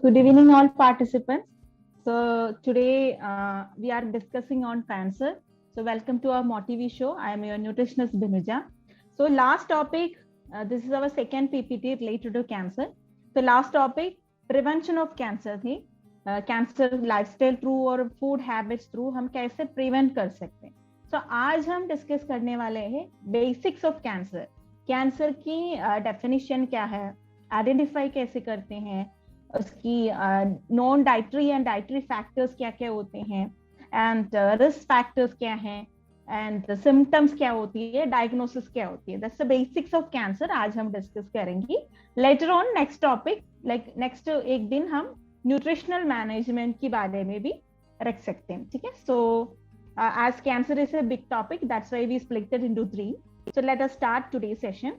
Good evening, all participants. So today we are discussing on cancer. So welcome to our MoTV show. I am your nutritionist Binuja. So last topic, this is our second PPT related to cancer. So last topic, prevention of cancer थी. Cancer lifestyle through और food habits through हम कैसे prevent कर सकते हैं. सो आज हम discuss करने वाले हैं बेसिक्स ऑफ कैंसर. कैंसर की डेफिनेशन क्या है, आइडेंटिफाई कैसे करते हैं, उसकी non dietary and dietary factors क्या क्या होते हैं, एंड रिस्क फैक्टर्स क्या हैं, एंड सिम्टम्स क्या होती है, डायग्नोसिस क्या होती है. That's the basics of cancer. आज हम डिस्कस करेंगे. Later on next topic, like next एक दिन हम न्यूट्रिशनल मैनेजमेंट के बारे में भी रख सकते हैं. ठीक है. सो as cancer is a big topic, that's why we split it into three. So let us start today's session.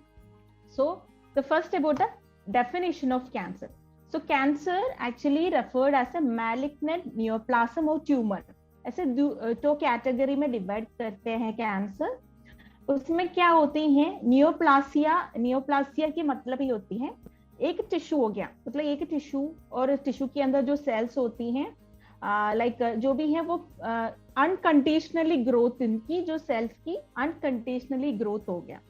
So the first about the definition of cancer. So cancer actually referred as a malignant neoplasm or tumor. ऐसे दो category में divide करते हैं cancer. उसमें क्या होती हैं, नियोप्लासिया की मतलब ही होती है एक टिश्यू हो गया, मतलब एक टिश्यू और टिश्यू के अंदर जो सेल्स होती हैं लाइक जो भी है वो अनकंडीशनली ग्रोथ, इनकी जो सेल्स की अनकंडीशनली ग्रोथ हो गया,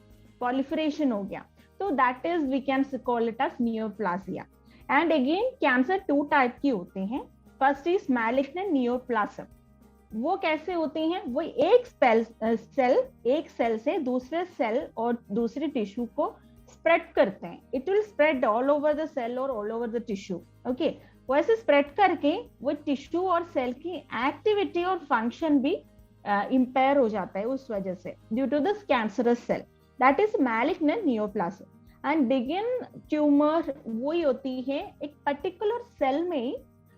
पॉलिफरेशन हो गया. तो that is we can call it as neoplasia. And again cancer two type की होते हैं. First is malignant neoplasm. वो कैसे होते हैं, वो एक सेल से दूसरे सेल और दूसरे टिश्यू को स्प्रेड करते हैं. It will spread all over the cell और all over the tissue. Okay, वैसे स्प्रेड करके वो टिश्यू और सेल की एक्टिविटी और फंक्शन भी इम्पेयर हो जाता है उस वजह से, due to this cancerous cell. That is malignant neoplasm. And benign tumour वही होती है एक पर्टिकुलर सेल में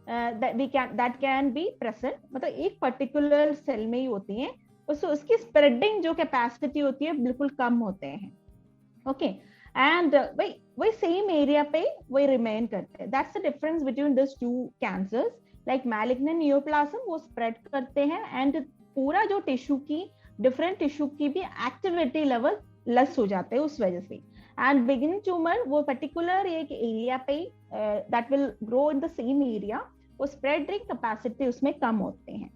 दैट कैन बी प्रेजेंट, मतलब एक पर्टिकुलर सेल में ही होती है. उसकी स्प्रेडिंग जो कैपेसिटी होती है बिल्कुल कम होते हैं. ओके, एंड वही सेम एरिया पे वही रिमेन करते हैं. That's the difference between this two cancers. Like malignant neoplasm वो स्प्रेड करते हैं एंड पूरा जो टिश्यू की डिफरेंट टिश्यू की भी एक्टिविटी लेवल लेस हो जाते हैं उस वजह से. एंड बिगिन ट्यूमर वो पर्टिकुलर एक एरिया पे that will grow in the same area, वो स्प्रेडिंग कैपेसिटी उसमें कम होते हैं.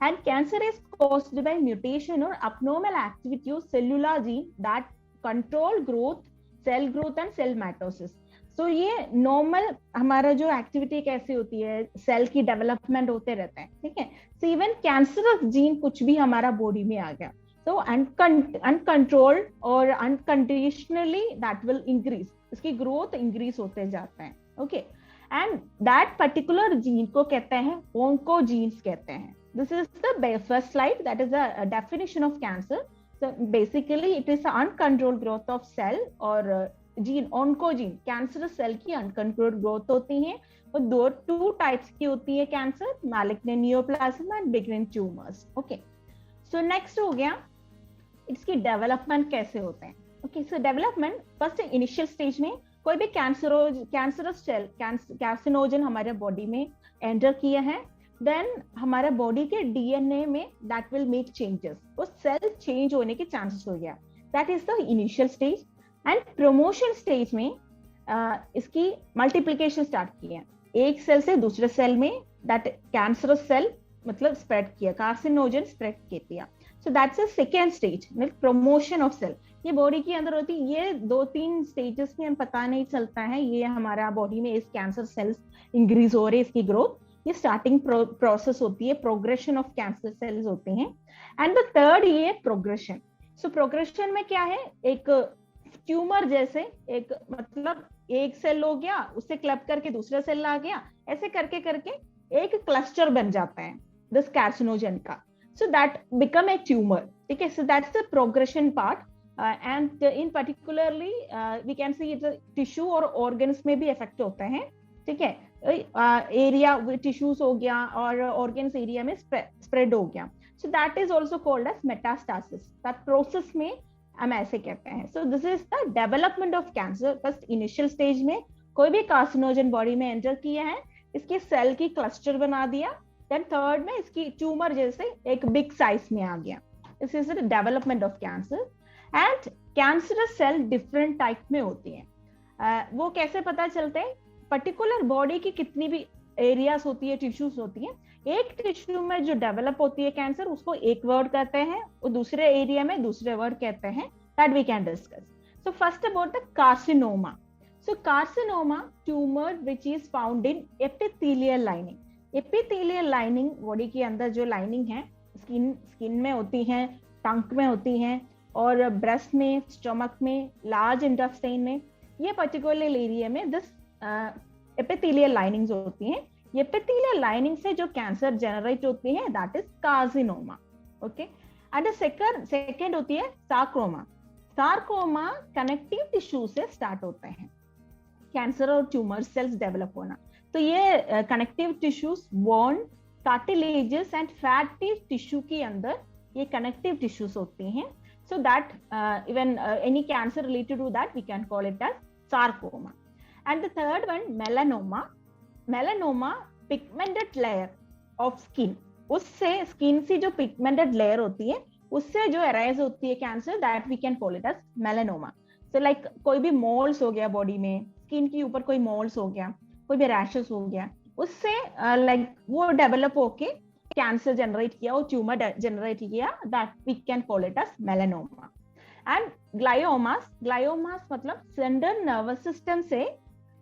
And cancer is caused by mutation और abnormal activity of cellular gene that control growth, cell growth and cell mitosis. So ये normal हमारा जो एक्टिविटी कैसे होती है, सेल की डेवलपमेंट होते रहता है. ठीक है. सो इवन कैंसरस जीन कुछ भी हमारा बॉडी में आ गया, तो अनकंट्रोल्ड और अनकंडीशनली दैट विल इंक्रीज, इसकी ग्रोथ इंक्रीज होते जाता है. Okay, and that particular gene को कहते हैं ऑन्कोजीन्स कहते हैं. This is the first slide, that is the definition of cancer. So basically it is uncontrolled growth of cell और जीन, ऑन्कोजीन. कैंसरस सेल की अनकंट्रोल्ड ग्रोथ होती है. और टू टाइप्स की होती है cancer, malignant neoplasm and beginning tumours. Okay, so next हो गया इसकी डेवलपमेंट कैसे होते हैं. ओके, सो डेवलपमेंट फर्स्ट इनिशियल स्टेज में कोई भी कैंसरस सेल कैंसिनोजन हमारे बॉडी में एंटर किया है, देन हमारे बॉडी के डीएनए में दैट विल मेक चेंजेस, वो सेल चेंज होने के चांसेस हो गया. That is the initial stage. And promotion stage में इसकी मल्टीप्लिकेशन स्टार्ट किया, एक सेल से दूसरे सेल में दैट कैंसरस सेल मतलब स्प्रेड किया, कार्सिनोजन स्प्रेड किया. So that's a second stage, promotion of cell. ये बॉडी के अंदर होती है. ये 2-3 स्टेजेस में हम पता नहीं चलता है ये हमारा बॉडी में इस कैंसर सेल्स इंक्रीज हो रही है, इसकी ग्रोथ. ये स्टार्टिंग प्रोसेस होती है, प्रोग्रेशन ऑफ कैंसर सेल्स होते हैं. एंड द थर्ड ये प्रोग्रेशन. सो प्रोग्रेशन में क्या है, एक ट्यूमर जैसे एक मतलब एक सेल हो गया, उससे क्लब करके दूसरा सेल आ गया, ऐसे करके करके एक क्लस्टर बन जाता है दिस कार्सिनोजन का. So that become a tumour. ठीक है. So that's the progression part. And in particularly we can see it tissue और ऑर्गन्स में भी इफेक्ट होता है. ठीक है. एरिया टिश्यूज हो गया और ऑर्गन्स एरिया में स्प्रेड हो गया. So that is also called as metastasis. That process में हम ऐसे कहते हैं. So this is the development of cancer. First initial stage में कोई भी कार्सिनोजन बॉडी में एंटर किया है, इसके सेल की क्लस्टर बना दिया, देन थर्ड में इसकी ट्यूमर जैसे एक बिग साइज में आ गया. This is the development of cancer. And cancerous cell different type में होती है. वो कैसे पता चलते हैं, पर्टिकुलर बॉडी की कितनी भी एरियाज होती है, टिश्यूज होती है, एक टिश्यू में जो डेवलप होती है कैंसर, उसको एक वर्ड कहते हैं, और दूसरे एरिया में दूसरे वर्ड कहते हैं, that we can discuss. So first about the carcinoma. So carcinoma tumour which is found in epithelial lining. Epithelial lining body के अंदर जो लाइनिंग है, स्किन में होती है, टंक में होती है, और ब्रेस्ट में, स्टमक में, लार्ज इंटेस्टाइन में, ये पर्टिकुलर एरिया में दिस एपिथेलियल लाइनिंग्स होती हैं. ये एपिथेलियल लाइनिंग से जो कैंसर जनरेट होती है, that is carcinoma. Okay. And second होती है सार्कोमा. सार्कोमा कनेक्टिव टिश्यू से स्टार्ट होते हैं कैंसर और ट्यूमर सेल्स डेवलप होना. तो ये connective tissues, bone, cartilages and fatty tissue के अंदर ये कनेक्टिव टिश्यूज होती हैं. So that even any cancer related to that, we can call it as sarcoma. And the third one, melanoma. Melanoma, pigmented layer of skin. उससे skin से जो pigmented layer होती है, उससे जो अराइज होती है cancer, that we can call it as melanoma. So like कोई भी मोल्स हो गया बॉडी में, स्किन के ऊपर कोई मोल्स हो गया, कोई भी रैशेस हो गया, उससे लाइक वो डेवलप होके कैंसर जनरेट किया और ट्यूमर जनरेट किया, that we can call it as melanoma. And gliomas मतलब सेंट्रल नर्वस सिस्टम से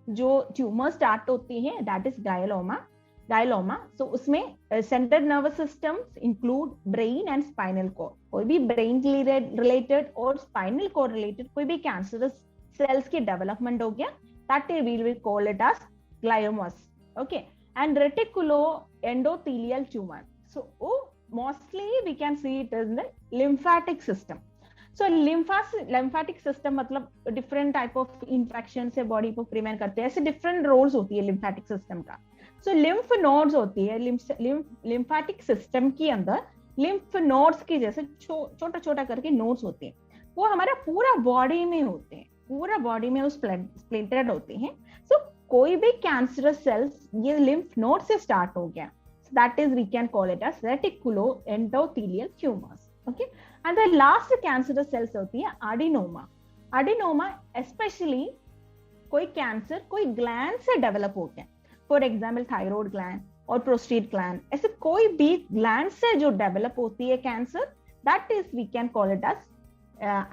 जो ट्यूमर स्टार्ट होती है, दैट इज गायलोमा. सो उसमें central nervous system include brain and spinal cord. कोई भी ब्रेन रिलेटेड और स्पाइनल कोड रिलेटेड कोई भी कैंसरस सेल्स की डेवलपमेंट हो गया, that we will call it as gliomas. Okay. And reticuloendothelial tumor. So mostly we can see it as the lymphatic system. So lymphatic system मतलब different type of infection से body को prevent करते हैं. ऐसे different roles होती है lymphatic system का. So lymph nodes होती है lymphatic system के अंदर. lymph nodes की जैसे छोटा छोटा करके nodes होते हैं, वो हमारा पूरा body में होते हैं, पूरा body में उस splintered होते हैं. So कोई भी कैंसरस सेल्स ये लिम्फ नोड से स्टार्ट हो गया, that is we can call it as reticuloendothelial tumours. Okay. And the last cancerous cells होती है एडिनोमा. एडिनोमा स्पेशली कोई कैंसर कोई ग्लैंड से डेवलप हो गया, फॉर एग्जांपल थायराइड ग्लैंड और प्रोस्टेट ग्लैंड, ऐसे कोई भी ग्लैंड से जो डेवलप होती है cancer, that is we can call it as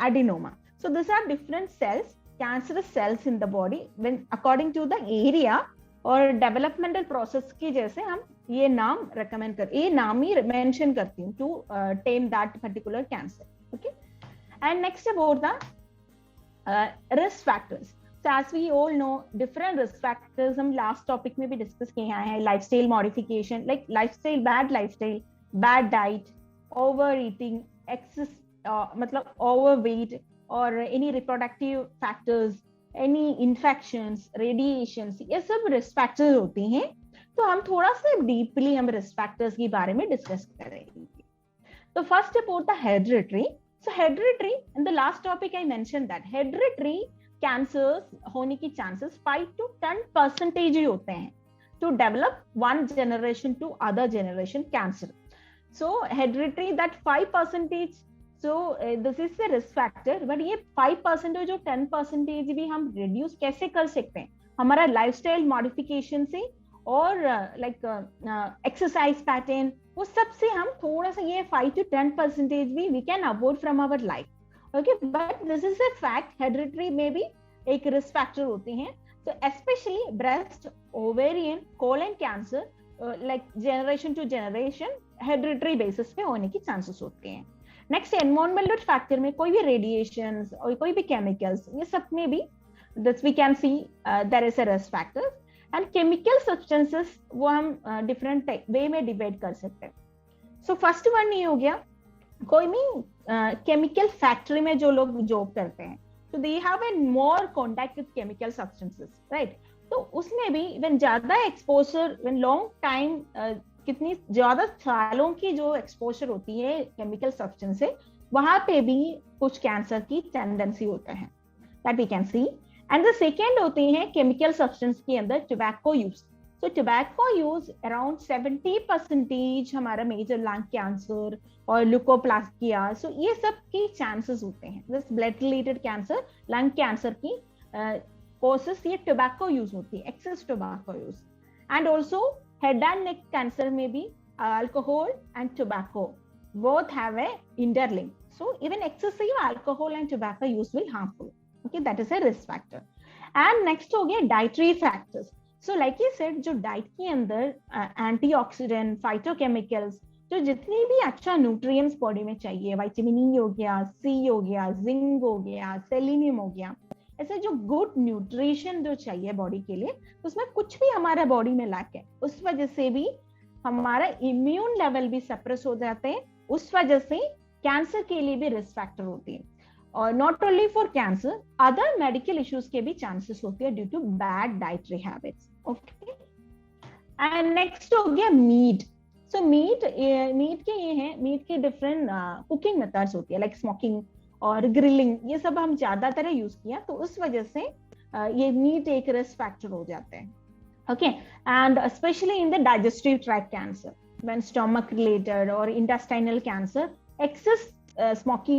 adenoma. So this are different cells, cancerous cells in the body when according to the area और developmental process की जैसे हम ये नाम recommend ये नाम ही mention करती हूँ to tame that particular cancer. Okay. And next about the risk factors. So as we all know, different risk factors हम last topic में भी discuss किए हैं. Lifestyle modification, like lifestyle, bad diet, overeating, excess मतलब overweight, और any reproductive factors, any infections, radiations, ये सब risk factors होती हैं. तो हम थोड़ा सा डीपली हम रिस्क फैक्टर्स के बारे में डिस्कस करेंगे. तो first about the hereditary. So hereditary, in the last topic I mention that hereditary cancers होने की चांसेस 5 to 10% ही होते हैं to develop one generation to other generation cancer. So hereditary that 5%, so this is the risk factor. but ये 5% और 10% भी हम reduce कैसे कर सकते हैं? हमारा lifestyle modification से और like exercise pattern, वो सब से हम थोड़ा सा ये 5 to 10% भी we can avoid from our life. Okay, but this is a fact. hereditary में भी एक risk factor होती हैं. so especially breast, ovarian, colon cancer like generation to generation hereditary basis पे होने की chances होते हैं. नेक्स्ट एनवायरमेंटल फैक्टर में कोई भी रेडिएशंस और कोई भी केमिकल्स, ये सब में भी this we can see there is a risk factor. And chemical substances वो हम डिफरेंट वे में डिवाइड कर सकते हैं. सो फर्स्ट वन ये हो गया, कोई भी केमिकल फैक्ट्री में जो लोग जॉब करते हैं, तो they have a more contact with chemical substances, right. तो उसमें भी व्हेन ज्यादा एक्सपोजर, व्हेन लॉन्ग टाइम, कितनी ज्यादा सालों की जो एक्सपोजर होती है केमिकल सब्सटेंस से, वहां पे भी कुछ कैंसर की टेंडेंसी होता है, that we can see. And the second होती है केमिकल सब्सटेंस के अंदर tobacco use. So tobacco use around 70% हमारा मेजर लंग कैंसर और ल्यूकोप्लास्टिया, सो ये सब की चांसेस होते हैं. This blood related cancer, lung cancer की कॉसेस ये टोबैको यूज होती है, excess tobacco use. And also head and neck cancer में भी alcohol and tobacco both have a interlink. So even excessive alcohol and tobacco use will harmful. Okay, that is a risk factor. And next हो गया dietary factors. So like I said, जो diet के अंदर antioxidant, phytochemicals, जो जितनी भी अच्छा nutrients body में चाहिए, विटामिन ई हो गया, सी हो गया, जिंक हो गया, सेलेनियम हो गया, ऐसे जो गुड न्यूट्रिशन जो चाहिए बॉडी के लिए, उसमें कुछ भी हमारा बॉडी में लैक है, उस वजह से भी हमारा इम्यून लेवल भी सप्रेस हो जाते हैं. उस वजह से कैंसर के लिए भी रिस्क फैक्टर होती है. और not only for cancer, other medical issues के भी चांसेस होते हैं due to bad dietary habits. Okay, and next हो गया मीट. सो मीट के ये हैं, मीट के डिफरेंट कुकिंग मेथड्स होती है, लाइक स्मोकिंग और ग्रिलिंग, ये सब हम ज्यादातर यूज किया, तो उस वजह से ये मीट एक रिस्क फैक्टर हो जाते हैं. Okay, and especially in the digestive tract cancer, when stomach related or intestinal cancer, excess smoky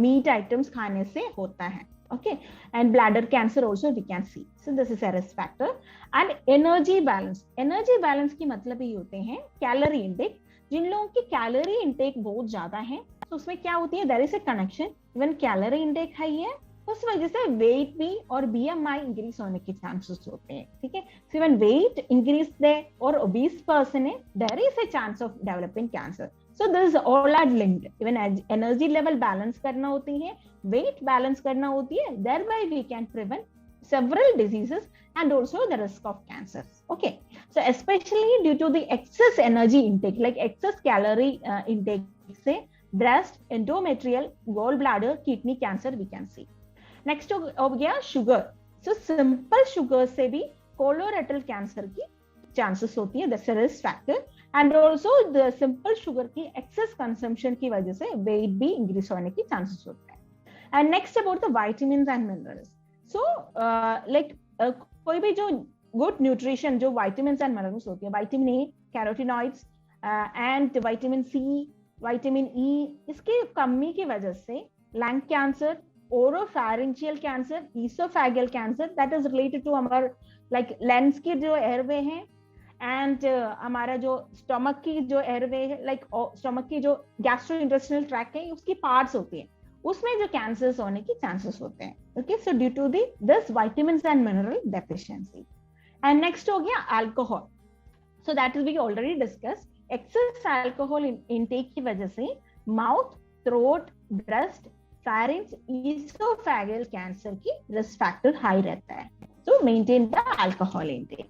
meat items खाने से होता है. Okay, and bladder cancer also we can see. So this is a risk factor. And energy balance. Energy balance की मतलब ये होते हैं calorie intake. जिन लोगों की calorie intake बहुत ज्यादा है, तो उसमें क्या होती है, there is a connection. When calorie intake high है, उस वजह से वेट भी और बीएमआई इंक्रीज होने के चांसेस होते हैं. ठीक है, so when weight increase they और ओबीस पर्सन है, there is a chance of developing cancer. So this all are linked. Even energy level balance करना होती है, वेट बैलेंस करना होती है, thereby we can prevent several diseases and also the risk of cancer. Okay, so especially due to the excess energy intake, like excess calorie intake से breast, endometrial, gallbladder, kidney cancer we can see. Next हो गया sugar. So simple sugar से भी colorectal cancer की chances होती है, that's a risk factor. And also the simple sugar की access consumption की वजह से वेट भी इंक्रीज होने की चांसेस होता है. And next about the vitamins and minerals. So like कोई भी जो गुड न्यूट्रिशन, जो विटामिन्स एंड मिनरल्स होती है, vitamin A, carotenoids and vitamin C, vitamin E, इसकी कमी की वजह से lung cancer, oropharyngeal cancer, oesophageal cancer, that is related to हमारे लाइक लेंस की जो एयरवे है, एंड हमारा जो स्टमक की जो एयरवे है, लाइक स्टमक की जो गैस्ट्रोइंटेस्टाइनल ट्रैक्ट है, उसकी पार्ट्स होती है, उसमें जो कैंसर्स होने की चांसेस होते हैं. Okay, so due to this vitamins and mineral deficiency. And next हो गया alcohol. So that is we already discuss. Excess alcohol intake की वजह से mouth, throat, breast, pharynx, oesophageal cancer की रिस्क फैक्टर हाई रहता है. तो maintain the alcohol intake.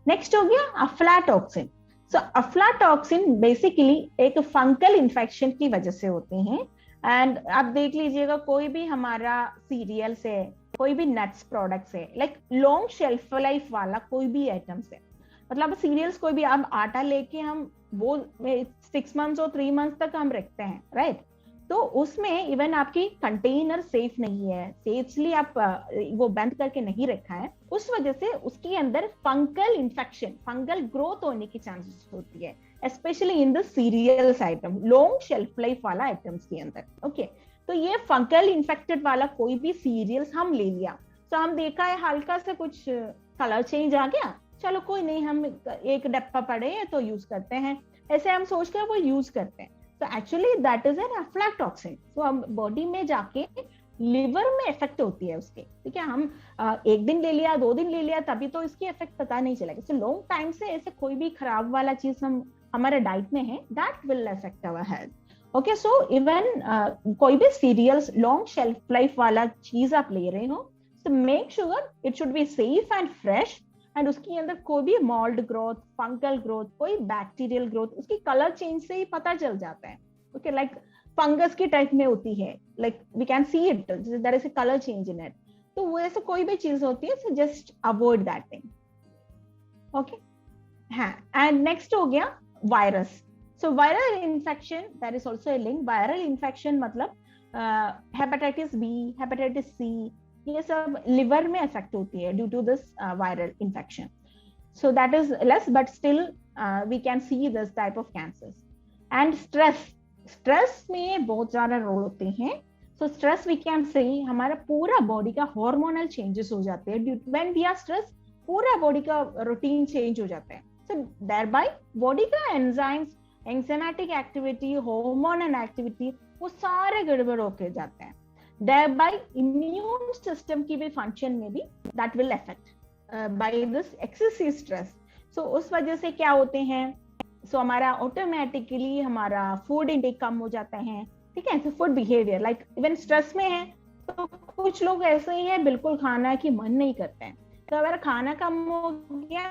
Next हो गया अफ्लाटॉक्सिन. सो अफ्लाटॉक्सिन बेसिकली एक फंगल इन्फेक्शन की वजह से होते हैं. एंड आप देख लीजिएगा, कोई भी हमारा सीरियल से, कोई भी नट्स प्रोडक्ट्स है, लाइक लॉन्ग शेल्फ लाइफ वाला कोई भी आइटम्स है, मतलब सीरियल्स कोई भी, आप आटा लेके हम वो 6 months और 3 months तक हम रखते हैं, राइट? तो उसमें इवन आपकी कंटेनर सेफ नहीं है, सेफली आप वो बंद करके नहीं रखा है, उस वजह से उसके अंदर फंगल इन्फेक्शन, फंगल ग्रोथ होने की चांसेस होती है, specially in the cereals item, long shelf life वाला आइटम्स के अंदर. ओके, तो ये फंगल इन्फेक्टेड वाला कोई भी सीरियल्स हम ले लिया, तो हम देखा है हल्का से कुछ कलर चेंज आ गया, चलो कोई नहीं, हम एक डब्बा पड़े हैं तो यूज करते हैं, ऐसे हम सोच कर वो यूज करते हैं. तो actually that is an aflatoxin. तो हम बॉडी में जाके लिवर में इफेक्ट होती है उसके, ठीक है. हम 1 दिन ले लिया, 2 दिन ले लिया, तभी तो इसकी इफेक्ट पता नहीं चलेगा. सो लॉन्ग टाइम से ऐसे कोई भी खराब वाला चीज हम हमारे डाइट में है, that will affect our health. Okay, so even कोई भी सीरियल्स, लॉन्ग शेल्फ लाइफ वाला चीज आप ले रहे हो, so make sure it should be safe and fresh, and उसके अंदर कोई भी मोल्ड ग्रोथ, फंगल ग्रोथ, कोई बैक्टीरियल ग्रोथ, उसकी कलर चेंज से ही पता चल जाता है. ओके, लाइक फंगस की टाइप में होती है, like we can see it, there is a colour change in it. तो वो ऐसे कोई भी चीज होती है, so just avoid that thing. Okay, हाँ. एंड नेक्स्ट हो गया virus. So viral infection, that is also a link. Viral infection मतलब हेपेटाइटिस बी, हेपेटाइटिस सी, ये सब लिवर में इफेक्ट होती है due to this viral infection. So that is less, but still we can see this type of cancers. And stress में बहुत ज्यादा role होते हैं. सो स्ट्रेस वी कैन से हमारा पूरा बॉडी का हार्मोनल चेंजेस हो जाते हैं व्हेन वी आर स्ट्रेस, पूरा बॉडी का रूटीन चेंज हो जाता है. सो देयरबाय बॉडी का enzymes, enzymatic activity, hormonal activity, वो सारे गड़बड़ होके जाते हैं. देयरबाय इम्यून सिस्टम की भी फंक्शन में भी that will affect by this excessive stress. So उस वजह से क्या होते हैं, सो हमारा ऑटोमेटिकली हमारा फूड इंटेक कम हो जाता है. ठीक है, तो food behaviour like even stress में है तो कुछ लोग ऐसे ही है बिल्कुल खाना की मन नहीं करते हैं. तो अगर खाना कम हो गया,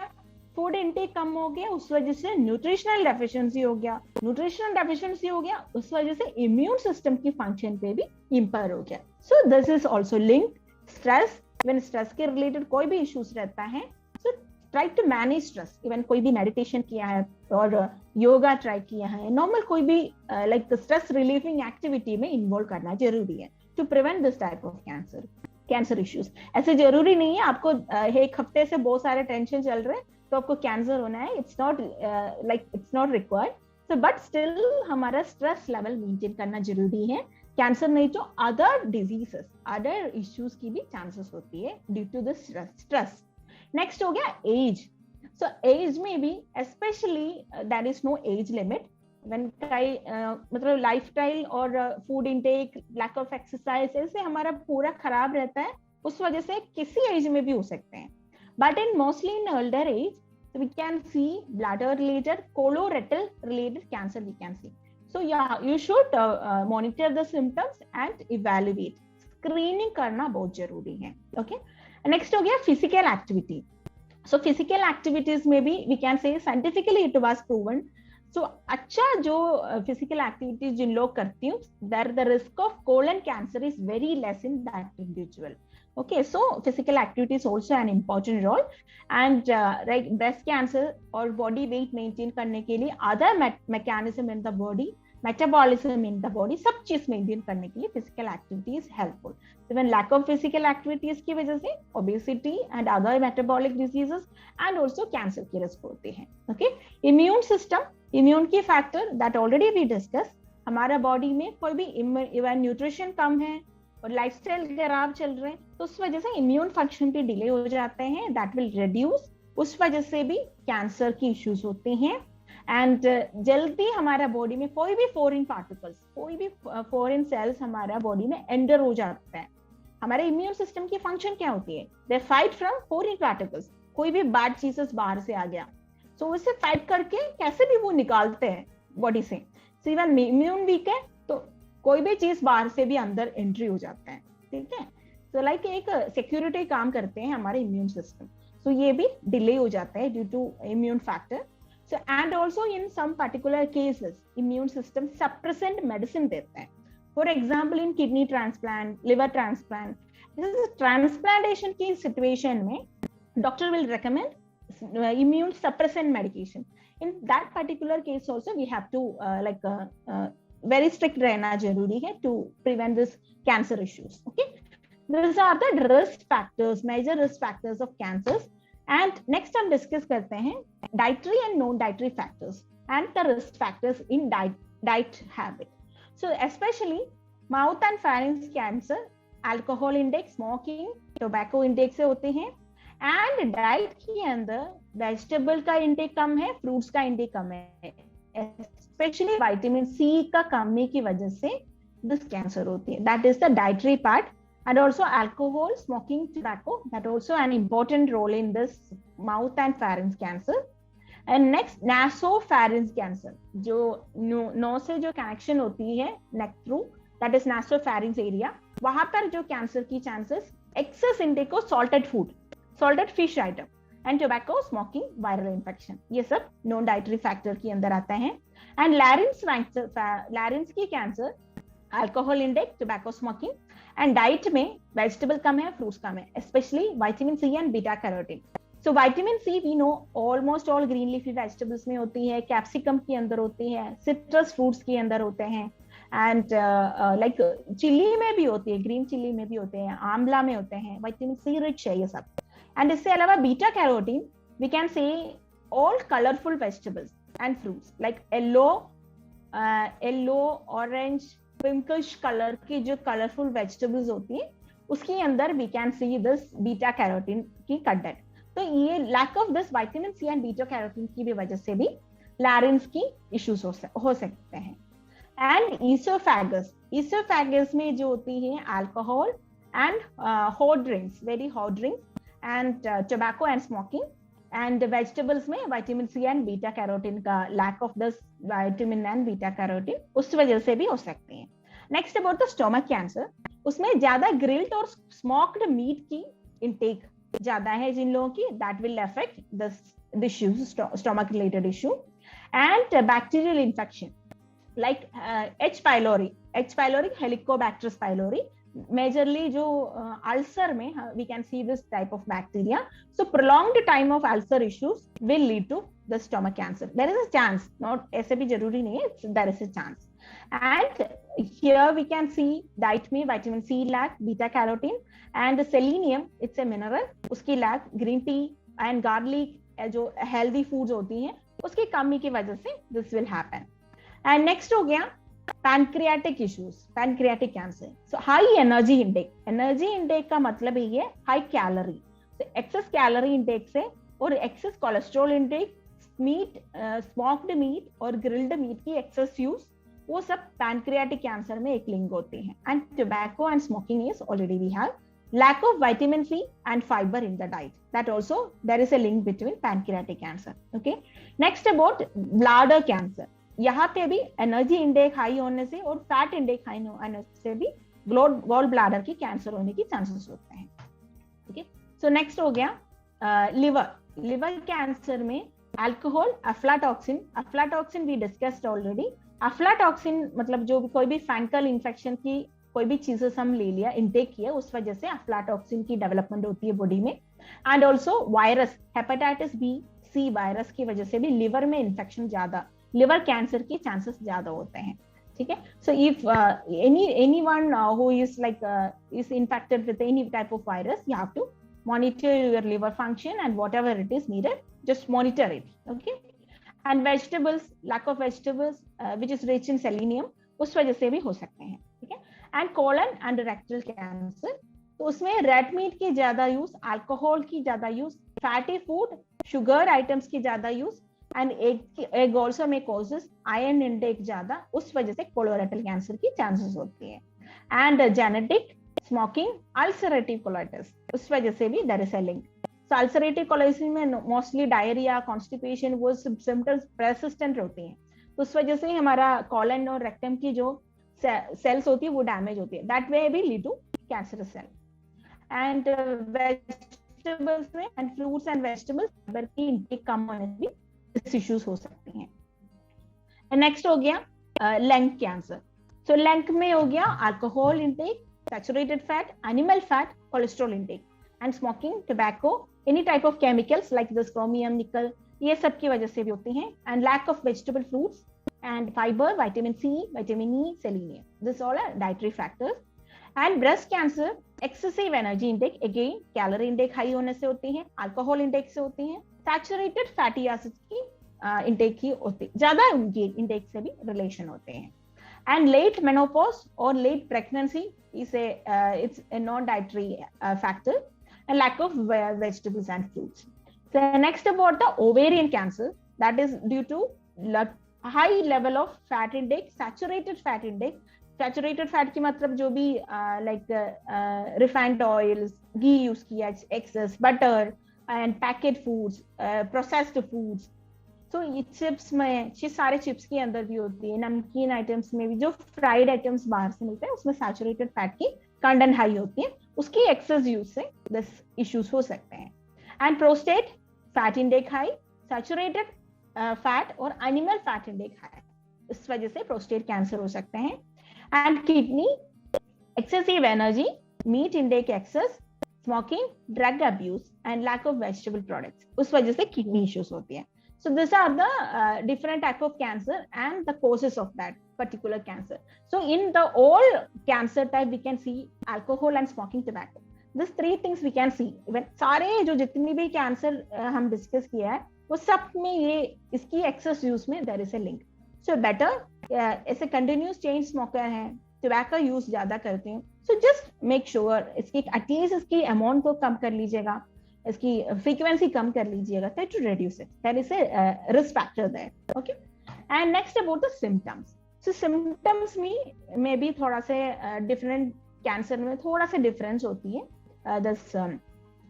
फूड इंटेक कम हो गया, उस वजह से न्यूट्रिशनल डेफिशिएंसी हो गया. न्यूट्रिशनल डेफिशिएंसी हो गया, उस वजह से इम्यून सिस्टम की फंक्शन पे भी इंपेयर हो गया. So this is also linked. Stress, even stress के रिलेटेड कोई भी इश्यूज रहता है, so try to manage stress. Even कोई भी मेडिटेशन किया है और योगा ट्राई किया है, नॉर्मल कोई भी like the stress relieving activity में इन्वॉल्व करना जरूरी है to prevent this type of cancer issues. ऐसे जरूरी नहीं है आपको एक हफ्ते से बहुत सारे टेंशन चल रहे हैं तो आपको कैंसर होना है. It's not required. So but still हमारा स्ट्रेस लेवल मेंटेन करना जरूरी है. कैंसर नहीं तो अदर डिजीजेस, अदर इश्यूज की भी चांसेस होती है due to this stress. Next हो गया एज. सो एज में भी specially there is no age limit. मतलब लाइफस्टाइल और food intake, lack of exercise ऐसे हमारा पूरा खराब रहता है, उस वजह से किसी एज में भी हो सकते हैं. But in mostly in older age we can see bladder related, colorectal related cancer we can see. So you should monitor the symptoms and evaluate. Screening करना बहुत जरूरी है. ओके, नेक्स्ट हो गया physical activity. So physical activities में भी we can say scientifically it was proven. So अच्छा जो फिजिकल एक्टिविटीज जिन लोग करती हूँ, there the risk of colon cancer is very less in that individual. Okay, so physical activity is also an important role, and like breast cancer और body weight maintain करने के लिए other mechanism in the body, metabolism in the body, सब चीज maintain करने के लिए physical activity is helpful. Even lack of physical activities की वजह से obesity and other metabolic diseases and also cancer के risk होते हैं. Okay, immune system, immune की factor that already we discussed. हमारा body में कोई भी even nutrition कम है और लाइफस्टाइल खराब चल रहे हैं तो उस वजह से इम्यून फंक्शन पे डिले हो जाते हैं. That will reduce. उस वजह से भी कैंसर की इश्यूज होते हैं. एंड जल्दी हमारा बॉडी में कोई भी फॉरेन पार्टिकल्स, कोई भी फॉरेन सेल्स हमारा बॉडी में एंटर हो जाता है. हमारे इम्यून सिस्टम की फंक्शन क्या होती है, they fight from foreign particles. कोई भी बैड चीजेस बाहर से आ गया तो उससे फाइट करके कैसे भी वो निकालते हैं बॉडी से. सो इवन इम्यून वीक है तो कोई भी चीज बाहर से भी अंदर एंट्री हो जाता है. ठीक है, तो लाइक एक सिक्योरिटी काम करते हैं हमारे इम्यून सिस्टम. सो ये भी डिले हो जाता है due to immune factor. So and also in some particular cases immune system suppressant medicine देता है. For example in kidney transplant, liver transplant, transplantation की सिचुएशन में doctor will recommend immune suppressant medication. In that particular case also we have to very strict रहना जरूरी है to prevent this cancer issues. Okay, these are the risk factors, major risk factors of cancers. And next हम discuss करते हैं dietary and non-dietary factors and the risk factors in diet habit. So especially mouth and pharynx cancer, alcohol intake, smoking, tobacco intake से होते हैं. And diet के अंदर vegetable का intake कम है, fruits का intake कम है. स्पेशली विटामिन सी का कमी की वजह से दिस कैंसर होती है. That is the dietary part. And also alcohol, smoking, tobacco, that also an important role in this mouth and pharynx cancer. And next nasopharynx cancer, जो नो से जो कनेक्शन होती है neck through, that is nasopharynx area. वहां पर जो cancer की chances, excess intake of salted food, salted fish item and tobacco, smoking, viral infection, ये सब नॉन डाइटरी फैक्टर के अंदर आता है. एंड लैरिंक्स की cancer, alcohol intake, tobacco, smoking. And diet में वेजिटेबल कम है, फ्रूट्स कम है, specially vitamin C and beta carotene. So vitamin C we know almost all green leafy vegetables में होती है, कैप्सिकम के अंदर होती है, सिट्रस फ्रूट्स के अंदर होते हैं, एंड लाइक चिली में भी होती है, ग्रीन चिली में भी होते हैं, आंवला में होते हैं. विटामिन सी रिच है ये सब. एंड इसके अलावा beta carotene we can say all colourful vegetables and fruits like yellow, orange, pinkish colour की जो कलरफुल वेजिटेबल्स होती है उसके अंदर we can see this beta carotene की कंटेंट। तो ये lack of this vitamin C and beta carotene की भी वजह से भी लैरिंक्स की इश्यूज हो सकते हैं। एंड ईसोफेगस में जो होती है alcohol and hot drinks, very hot drinks and tobacco and smoking and vegetables में vitamin C and beta carotene का lack of this vitamin and beta carotene उस वजह से भी हो सकते हैं। Next about the stomach cancer, उसमें ज्यादा ग्रिल्ड और स्मोक्ड मीट की इंटेक ज्यादा है जिन लोगों की, that will affect the issues, stomach related issue and bacterial infection like H. pylori, Helicobacter pylori, majorly जो ulcer में we can see this type of bacteria. So prolonged time of ulcer issues will lead to the stomach cancer. There is a chance, not ऐसे भी जरूरी नहीं है, there is a chance. And here we can see diet में vitamin C lack, beta carotene and selenium, it's a mineral, उसकी lack, green tea and garlic जो healthy foods होती हैं उसकी कमी की वजह से this will happen. And next हो गया pancreatic issues, pancreatic cancer. So high energy intake का मतलब ही है हाई कैलोरी, तो एक्सेस कैलोरी इंटेक से और excess cholesterol intake, meat, smoked meat और ग्रिल्ड मीट की एक्सेस यूज, वो सब पैनक्रियाटिक कैंसर में एक लिंक होते हैं। And tobacco and smoking is already we have lack of vitamin C and fiber in the diet, that also there is a link between pancreatic cancer. Okay, next about bladder cancer, यहाँ पे भी energy intake high होने से और fat intake high होने से भी gall bladder की कैंसर होने की चांसेस होते हैं। ओके, सो नेक्स्ट हो गया लिवर कैंसर में alcohol, aflatoxin we discussed already. Aflatoxin मतलब जो भी कोई भी फंगल इन्फेक्शन की कोई भी चीजें हम ले लिया, इंटेक किया, उस वजह से अफ्लाटॉक्सिन की डेवलपमेंट होती है बॉडी में। And also virus, hepatitis B C virus की वजह से भी लिवर में इन्फेक्शन ज्यादा, लिवर कैंसर के चांसेस ज्यादा होते हैं। ठीक है, so if anyone who is like is infected with any type of virus, you have to monitor your liver function and whatever it is needed, just monitor it. Okay, and vegetables, lack of vegetables which is rich in selenium, उस वजह से भी हो सकते हैं। ठीक है, and colon and rectal cancer, तो उसमें रेड मीट की ज्यादा यूज, अल्कोहल की ज्यादा use, fatty food, sugar items की ज्यादा यूज एंड एग ऑल्सो में कॉजेस आयरन इंटेक ज्यादा, उस वजह से कोलोरेक्टल कैंसर की चांसेस होती है। And genetic, smoking, ulcerative colitis, उस वजह से भी there is a link. So ulcerative colitis में मोस्टली डायरिया, कॉन्स्टिपेशन, वो सिम्टम्स परसिस्टेंट होती हैं, तो उस वजह से हमारा कॉलन और रेक्टम की जो सेल्स होती है वो डैमेज होती है, दैट वे भी lead to cancer cell. And vegetables में एंड फ्रूट्स एंड वेजिटेबल्स की इंटेक कम होने से भी इश्यूज हो सकती हैं। नेक्स्ट हो गया लंग कैंसर। सो लंग में हो गया alcohol intake, saturated fat, animal fat, cholesterol intake and smoking, tobacco, any type of chemicals like this chromium, nickel, ये सब की वजह से भी होती हैं। And lack of vegetable fruits and fibre, vitamin C, vitamin E, selenium, this all are dietary factors. And breast cancer, excessive energy intake, again calorie intake high होने से होती है, अल्कोहल इंटेक से होती है, सैचुरेटेड फैटी एसिड्स की intake की होती, ज्यादा उनकी इंटेक से भी रिलेशन होते हैं। एंड लेट मेनोपॉज और late pregnancy is it's a non-dietary factor, and lack of vegetables and fruits. So next about the ovarian cancer, that is due to high level of fat intake, saturated fat intake. Saturated fat की मतलब जो भी like refined oils, घी use किया, excess butter and packet foods, processed foods. So ये chips में, ये सारे chips के अंदर भी होती है, नमकीन आइटम्स में भी जो फ्राइड आइटम्स बाहर से मिलते हैं उसमें सैचुरेटेड फैट की कंटेंट हाई होती है, उसकी एक्सेस यूज से दिस इश्यूज हो सकते हैं। And prostate, fat intake high, saturated fat और एनिमल फैट इंटेक हाई, इस वजह से प्रोस्टेट कैंसर हो सकते हैं। And kidney, excessive energy, meat intake excess, smoking, drug abuse and lack of vegetable products, उस वजह से किडनी इश्यूज होती है। So these are the different type of cancer and the causes of that particular cancer. So in the all cancer type we can see alcohol and smoking, tobacco. These three things we can see. When सारे जो जितनी भी cancer हम discuss किया है वो सब में ये इसकी excess use में there is a link. So better as a continuous chain smoker है, टोबैको यूज ज्यादा करते हैं, सो जस्ट मेक श्योर इसकी एटलीस्ट इसकी अमाउंट को कम कर लीजिएगा, इसकी फ्रीक्वेंसी कम कर लीजिएगा, to reduce it, that is a risk factor there. Okay, and next about the symptoms. So symptoms में भी थोड़ा से डिफरेंट कैंसर में थोड़ा सा डिफरेंस होती है दिस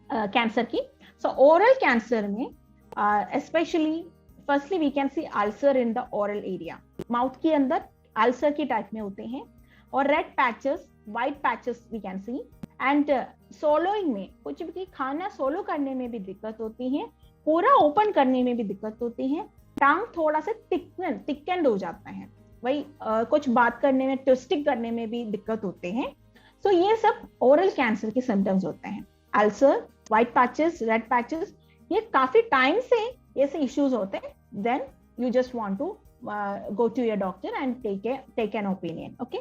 कैंसर की. सो ओरल कैंसर में especially firstly we can see ulcer in the oral area, mouth के अंदर अल्सर की टाइप में होते हैं, और red patches, white patches we can see. And swallowing में, कुछ भी खाना सोलो करने में भी दिक्कत होती है, पूरा ओपन करने में भी दिक्कत होती है, टंग थोड़ा सा थिकनेड हो जाता है, वही कुछ बात करने में, ट्विस्टिंग करने में भी दिक्कत होते हैं. सो ये सब ओरल कैंसर के सिम्टम्स होते हैं. Ulcer, white patches, red patches, ये काफी टाइम से ऐसे इश्यूज होते हैं. Then you just want to go to your doctor and take an opinion. Okay,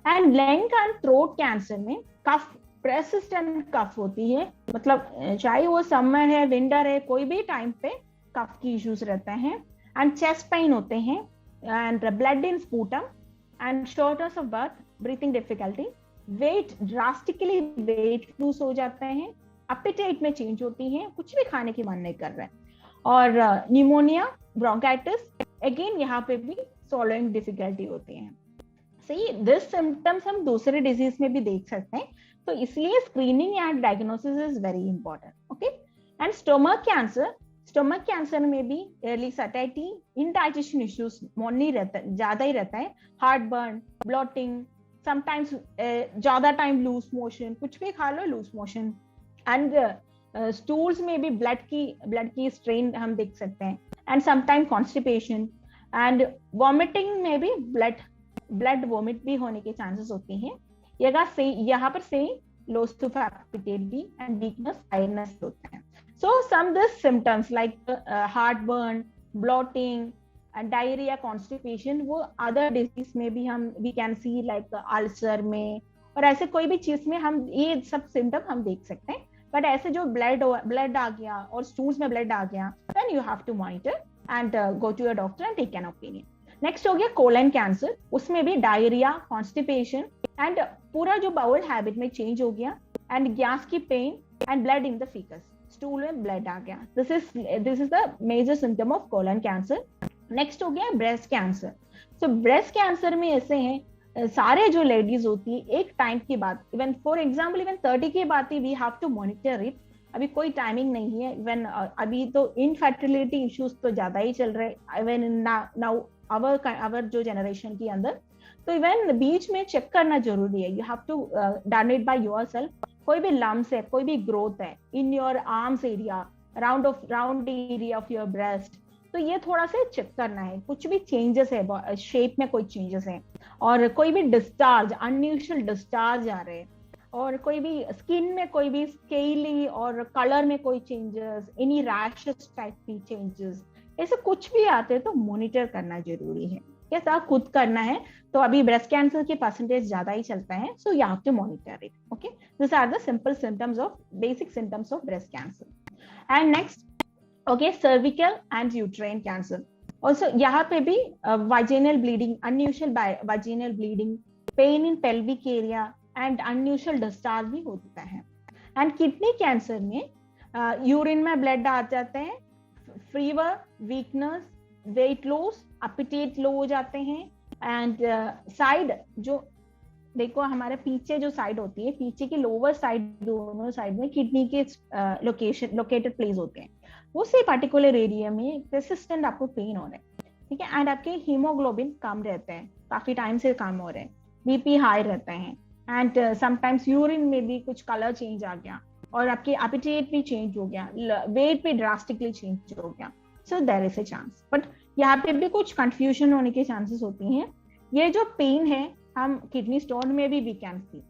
and lung and throat cancer में कफ, persistent कफ होती है, मतलब चाहे वो समर है, विंटर है, कोई भी टाइम पे कफ की इश्यूज रहते हैं. एंड चेस्ट पेन होते हैं, and blood in sputum, and shortness of breath, breathing difficulty, weight drastically weight lose हो जाते हैं, एपेटाइट में चेंज होती है, कुछ भी खाने की मन नहीं कर रहे हैं, और न्यूमोनिया, ब्रोंकाइटिस, अगेन यहाँ पे भी swallowing डिफिकल्टी होती है. सही, दिस सिम्टम्स हम दूसरे डिजीज में भी देख सकते हैं, तो इसलिए screening and diagnosis is very important. Okay, and stomach cancer में भी अर्ली सैटिटी, इंडाइजेशन इश्यूज नहीं रहता, ज्यादा ही रहता है, हार्ट बर्न, ब्लोटिंग, समटाइम्स ज्यादा टाइम लूज मोशन, कुछ भी खा लो लूज मोशन, एंड स्टूल्स में भी ब्लड की स्ट्रेन हम देख सकते हैं, and sometime constipation, and vomiting में भी ब्लड वॉमिट भी होने के चांसेस होती हैं. यहाँ पर से लॉस ऑफ एपेटाइट भी, एंड वीकनेस, टायर्डनेस होता है. So some this symptoms like heart burn, bloating, diarrhoea, constipation, वो अदर डिजीज में भी हम we can see like ulcer में, और ऐसे कोई भी चीज में हम ये सब सिम्टम हम देख सकते हैं. बट ऐसे जो ब्लड आ गया और स्टूल्स में ब्लड आ गया, then you have to monitor and go to your doctor and take an opinion. Next हो गया कोलन कैंसर. उसमें भी डायरिया, कॉन्स्टिपेशन, एंड पूरा जो बाउल हैबिट में चेंज हो गया, एंड गैस की pain, and blood in the faeces, stool में ब्लड आ गया. This is the major symptom of colon cancer. Next हो गया breast cancer. So breast cancer में ऐसे हैं, सारे जो लेडीज होती है एक टाइम के बाद, इवन फॉर एग्जाम्पल इवन 30 के बाद ही we have to monitor it. अभी कोई टाइमिंग नहीं है. इवन अभी तो इनफर्टिलिटी इश्यूज तो ज्यादा ही चल रहे हैं इवन नाउ अवर जो जनरेशन के अंदर, तो इवन बीच में चेक करना जरूरी है. You have to done it by yourself. कोई भी लम्स है, कोई भी ग्रोथ है in your arms area, round area of your breast, तो ये थोड़ा सा चेक करना है. कुछ भी चेंजेस है, शेप में कोई चेंजेस है, और कोई भी डिस्चार्ज, अनयूजुअल डिस्चार्ज आ रहे हैं, और कोई भी स्किन में कोई भी स्केली और कलर में कोई चेंजेस, एनी रैशेस टाइप की चेंजेस, ऐसे कुछ भी आते हैं तो मॉनिटर करना जरूरी है. कैसा खुद करना है, तो अभी ब्रेस्ट कैंसर के परसेंटेज ज्यादा ही चलता है, so you have to monitor it. Okay, this are the simple symptoms of basic symptoms of breast cancer. And next okay, cervical and uterine cancer. Also यहाँ पे भी vaginal bleeding, unusual vaginal bleeding, pain in pelvic area, and unusual discharge भी होता है. एंड kidney cancer में urine में blood आ जाते हैं, fever, weakness, weight loss, appetite low हो जाते हैं, एंड साइड जो देखो हमारे पीछे जो साइड होती है, पीछे की लोअर साइड, दोनों साइड में किडनी के लोकेटेड प्लेस होते हैं, उसी पर्टिकुलर एरिया में रेसिस्टेंट आपको पेन हो रहा है. ठीक है, एंड आपके हीमोग्लोबिन कम रहते हैं, काफी टाइम से कम हो रहे हैं, बीपी हाई रहते हैं, एंड समटाइम्स यूरिन में भी कुछ कलर चेंज आ गया, और आपके एपेटाइट भी चेंज हो गया, वेट भी ड्रास्टिकली चेंज हो गया. So there is a chance, but यहाँ पे भी कुछ कंफ्यूजन होने के चांसेस होती हैं. ये जो पेन है हम किडनी स्टोन में भी वी कैन सी,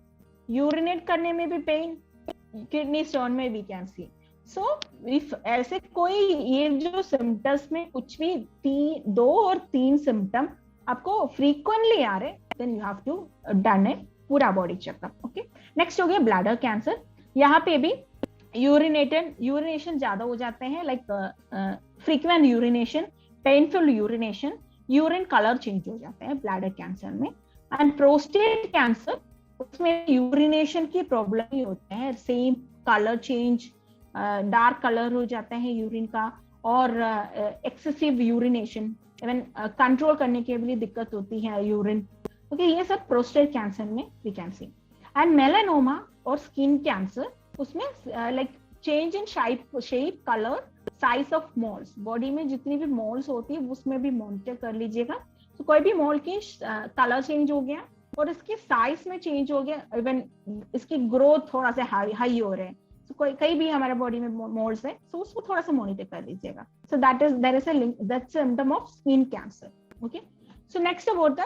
यूरिनेट करने में भी पेन, किडनी स्टोन में we can see. So if ऐसे कोई ये जो सिम्टम्स में कुछ भी 2 और 3 सिम्टम आपको फ्रीक्वेंटली आ रहे, then you have to done it पूरा बॉडी चेकअप. ओके, नेक्स्ट हो गया ब्लैडर कैंसर. यहाँ पे भी यूरिनेशन ज्यादा हो जाते हैं, like frequent urination, painful urination, urine colour change हो जाते हैं ब्लैडर कैंसर में. एंड प्रोस्टेट कैंसर, उसमें यूरिनेशन की प्रॉब्लम ही होते हैं, same colour change, dark colour हो जाता है यूरिन का, और एक्सेसिव यूरिनेशन, इवन कंट्रोल करने के लिए दिक्कत होती है यूरिन। ओके, ये सब प्रोस्टेट कैंसर में we can see. And melanoma और स्किन कैंसर, उसमें like change in shape colour size of moles, body में जितनी भी मोल्स होती है उसमें भी मॉनिटर कर लीजिएगा। तो कोई भी मोल की कलर चेंज हो गया और इसके साइज में चेंज हो गया, इवन इसकी ग्रोथ थोड़ा सा हाई हो रहे हैं, तो कोई कहीं भी हमारे बॉडी में मोल्स है, तो उसको थोड़ा सा मॉनिटर कर लीजिएगा। So there is a link, that's symptom of skin cancer. Okay, so next about the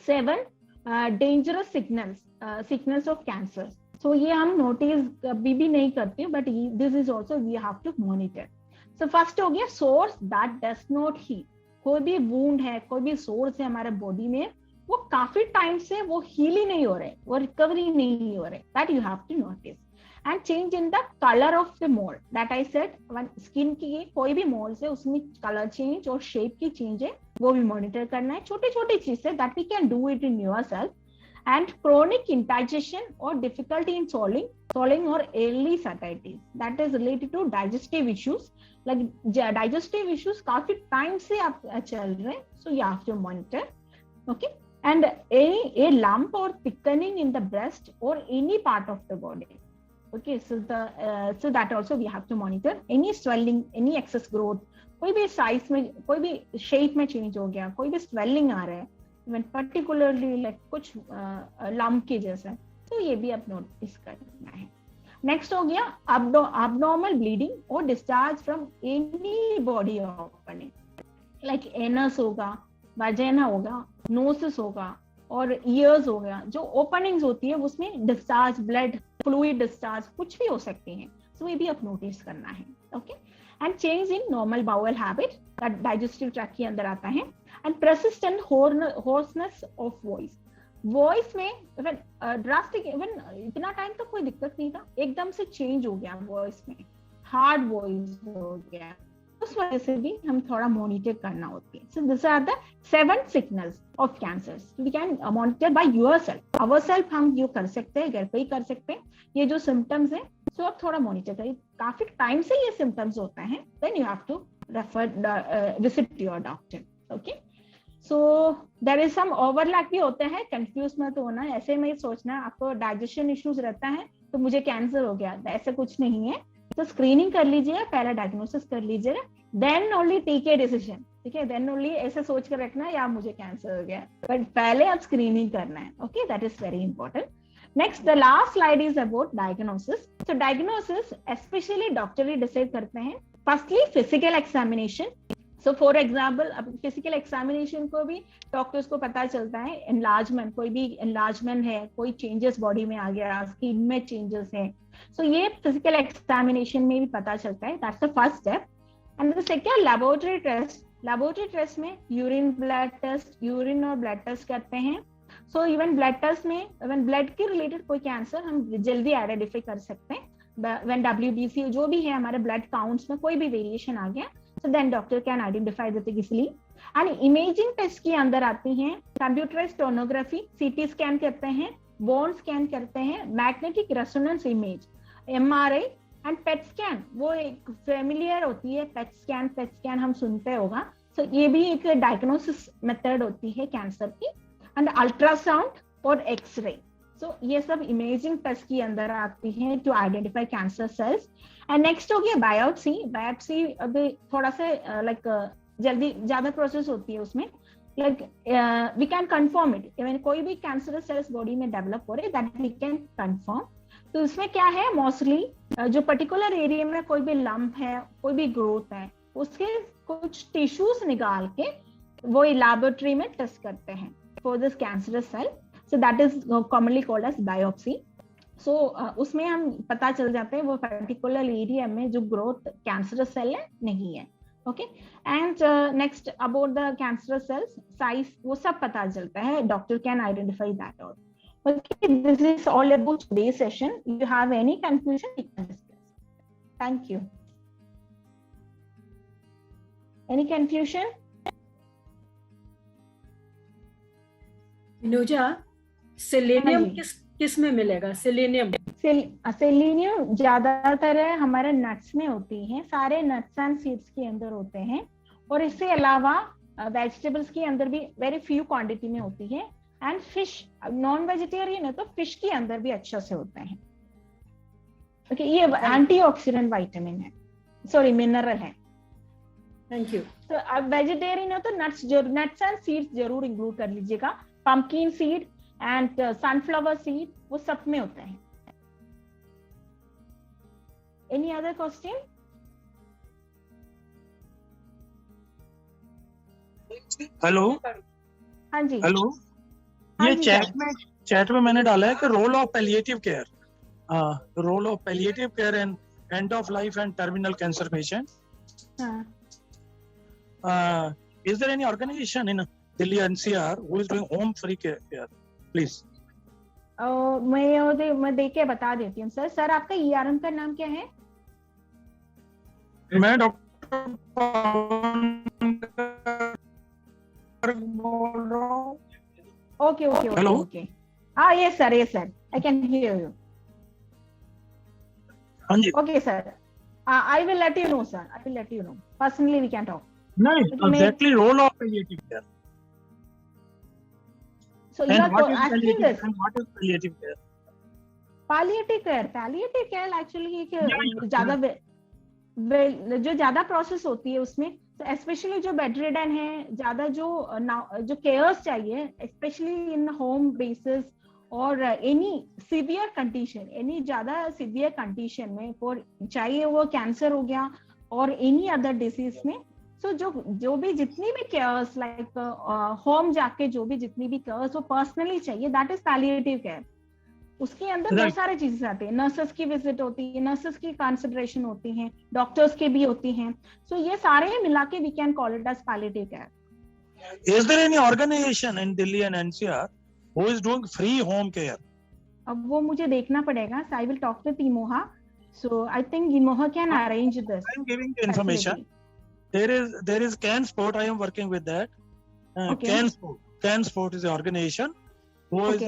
7 dangerous signals of cancer. So ये हम नोटिस कभी भी नहीं करते, but this is also we have to monitor. So first हो गया sores that does not heal. कोई भी वूंड है, कोई भी सोर्स है हमारे बॉडी में, वो काफी टाइम से वो हील ही नहीं हो रहे, वो रिकवरी नहीं हो रहे, that you have to notice. And change in the colour of the mould, that I said, skin की कोई भी मोल्ड है उसमें कलर चेंज और शेप की चेंज है, वो भी मॉनिटर करना है। छोटी छोटी चीज है that we can do it in your self. And chronic indigestion or difficulty in swallowing or early satiety, that is related to digestive issues, like digestive issues काफी टाइम से आप चल रहे हैं, so you have to monitor. Okay, and a lump or thickening in the breast or any part of the body. Okay, so that also we have to monitor. Any swelling, any excess growth, कोई भी size में, कोई भी shape में change हो गया, कोई भी स्वेलिंग आ रहा है, इवन पर्टिकुलरली लाइक कुछ लम्प के जैसा, तो ये भी आप नोटिस करना है। नेक्स्ट हो गया abnormal ब्लीडिंग और discharge from any body opening, like anus होगा, वाजेना होगा, नोसिस होगा और ईयर्स हो गया, जो ओपनिंग्स होती है उसमें डिस्चार्ज, ब्लड फ्लूइड डिस्चार्ज कुछ भी हो सकते हैं, तो ये भी आप नोटिस करना है। Okay, and change in normal bowel habit, digestive tract के अंदर आता है। And persistent hoarseness of voice में इवन ड्रास्टिक, इवन इतना टाइम तो कोई दिक्कत नहीं था, एकदम से चेंज हो गया वॉइस में, हार्ड वॉइस हो गया, उस वजह से भी हम थोड़ा मॉनिटर करना होती है। So this are the 7 signals of cancers, we can monitor by yourself, ourself हम ये कर सकते हैं, घर पे ही कर सकते हैं। ये जो सिम्टम्स है, सो आप थोड़ा मॉनिटर करिए, काफी टाइम से ये सिम्टम्स होते हैं, then you have to refer visit your doctor. Okay, so there is some overlap भी होते हैं, कंफ्यूज मत होना, ऐसे में सोचना आपको डाइजेशन इश्यूज रहता है तो मुझे कैंसर हो गया, ऐसा कुछ नहीं है। तो स्क्रीनिंग कर लीजिए, पहले डायग्नोसिस कर लीजिए, then only take a decision, ठीक है, देन ओनली ऐसे सोच कर रखना या मुझे कैंसर हो गया, बट पहले आप स्क्रीनिंग करना है। Okay, that is very important. Next, the last slide is about diagnosis. तो डायग्नोसिस स्पेशली डॉक्टर ही डिसाइड करते हैं। Firstly physical examination, so for example अब फिजिकल एग्जामिनेशन को भी डॉक्टर्स को पता चलता है, एनलार्जमेंट, कोई भी एनलार्जमेंट है, कोई चेंजेस बॉडी में आ गया, स्किन में चेंजेस है, सो ये फिजिकल एग्जामिनेशन में भी पता चलता है, that's the first step. And the second, laboratory test. Laboratory test में यूरिन ब्लड टेस्ट, यूरिन और ब्लड टेस्ट करते हैं। सो इवन ब्लड टेस्ट में, इवन ब्लड के रिलेटेड कोई कैंसर हम जल्दी आइडेंटिफाई कर सकते हैं। व्हेन WBC जो भी है, हमारे ब्लड काउंट्स में कोई भी वेरिएशन आ गया, so then doctor can identify the thing easily. And imaging test के अंदर आती हैं कंप्यूटराइज्ड टोनोग्राफी, CT स्कैन करते हैं, बोन स्कैन करते हैं, magnetic resonance image, MRI and PET scan, वो एक फेमिलियर होती है, पेट स्कैन हम सुनते होगा, so ये भी एक डायग्नोसिस मेथड होती है कैंसर की। एंड अल्ट्रासाउंड और एक्सरे, सो ये सब इमेजिंग टेस्ट के अंदर आती है to identify cancer cells. And next हो गया बायोप्सी। बायोप्सी अभी थोड़ा सा लाइक जल्दी ज्यादा प्रोसेस होती है उसमें, like we can confirm it, even कोई भी कैंसरस सेल्स बॉडी में डेवलप हो रहे, दैट वी कैन कंफर्म। तो इसमें क्या है, मोस्टली जो पर्टिकुलर एरिया में कोई भी लंप है, कोई भी ग्रोथ है, उसके कुछ टिश्यूज निकाल के वो लैबोरेटरी में टेस्ट करते हैं for this cancerous cell, so that is commonly called as biopsy. So उसमें हम पता चल जाते हैं वो पर्टिकुलर एरिया में जो ग्रोथ कैंसरस सेल है नहीं है। Okay, and next about the cancerous cells size, वो सब पता चलता है, doctor can identify that all. Okay, this is all about today's session. You have any confusion, you can discuss. Thank you. Any confusion? Anuja, selenium किस में मिलेगा? Selenium selenium ज्यादातर हमारे नट्स में होती है, सारे नट्स एंड सीड्स के अंदर होते हैं, और इसके अलावा वेजिटेबल्स के अंदर भी वेरी फ्यू क्वांटिटी में होती है, एंड फिश, नॉन वेजिटेरियन है तो फिश के अंदर भी अच्छा से होते हैं। ओके, ये एंटीऑक्सीडेंट विटामिन है, सॉरी मिनरल है। Thank you. तो अब वेजिटेरियन हो तो नट्स एंड सीड्स जरूर इंक्लूड कर लीजिएगा। Pumpkin seed and sunflower seed वो सब में होते हैं। Any other question? हेलो। हाँ जी। हेलो। ये चैट में मैंने डाला है कि role of palliative care, role of palliative care in end of life and terminal cancer patient. Is there any organization in Delhi NCR who is doing home free care, please? मैं देख के बता देती हूँ सर। सर आपका ERM का नाम क्या है? मैं डॉक्टर बोल रहा हूँ। Okay. हाँ, yes sir, I can hear you. हाँ जी। Okay sir, I will let you know sir. I will let you know. Personally we can talk. नहीं, exactly role of palliative care. So you are asking this. And what is palliative care? Palliative care actually जो ज्यादा process होती है उसमें, तो specially जो bedridden है, ज्यादा जो केयर्स चाहिए, स्पेशली इन होम बेसिस और एनी सीवियर कंडीशन, एनी ज्यादा सीवियर कंडीशन में, फॉर चाहे वो कैंसर हो गया और एनी अदर डिसीज में, सो जो भी जितनी भी केयर्स लाइक होम जाके जो भी जितनी भी केयर्स वो पर्सनली चाहिए, दैट इज पैलिएटिव केयर। उसके अंदर बहुत सारे चीजें आती है, नर्सेस की विजिट होती है, नर्सेस की कंसिडरेशन होती है, डॉक्टर्स के भी होती हैं, सो ये सारे मिला के we can call it as palliative care. Is there any organization in Delhi and NCR who is doing free home care? अब वो मुझे देखना पड़ेगा, so I will talk with Imoha, so I think Imoha can arrange this. I am giving the information. There is CanSport. I am working with that. Okay. CanSport is the organization who is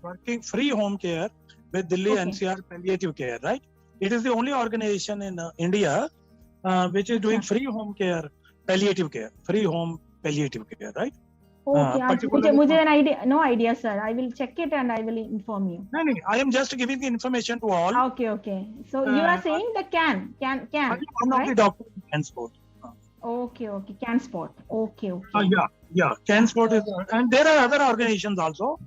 working free home care with Delhi NCR palliative care, right? It is the only organization in India which is doing free home care, palliative care, free home palliative care, right? Okay, मुझे no idea sir. I will check it and I will inform you. No, I am just giving the information to all. Okay. So you are saying the can. One of the doctors in CanSport. Okay, CanSport. Okay. Yeah. CanSport is, and there are other organizations also.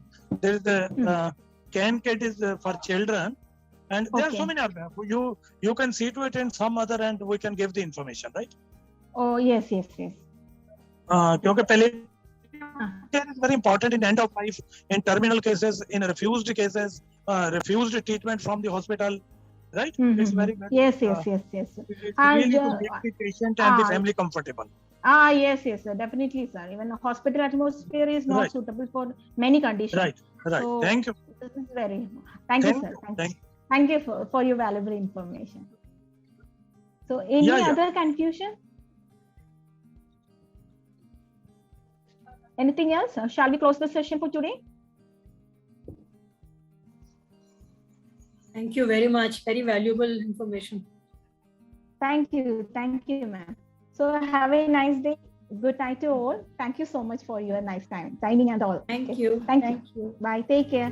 There is the CanKid is for children, and there are so many of them. You can see to it in some other, and we can give the information, right? Oh yes. क्योंकि पहले care is very important in end of life, in terminal cases, in refused cases, refused treatment from the hospital, right? It's very yes. It's really to make the patient and the family comfortable. Yes, sir. Definitely, sir. Even hospital atmosphere is not suitable for many conditions. Right. So, thank you. This is very. Thank you, sir. Thank you for your valuable information. So, any other confusion? Anything else? Shall we close the session for today? Thank you very much. Very valuable information. Thank you, ma'am. So have a nice day. Good night to all. Thank you so much for your nice time, timing and all. Thank you. Thank you. Bye. Take care.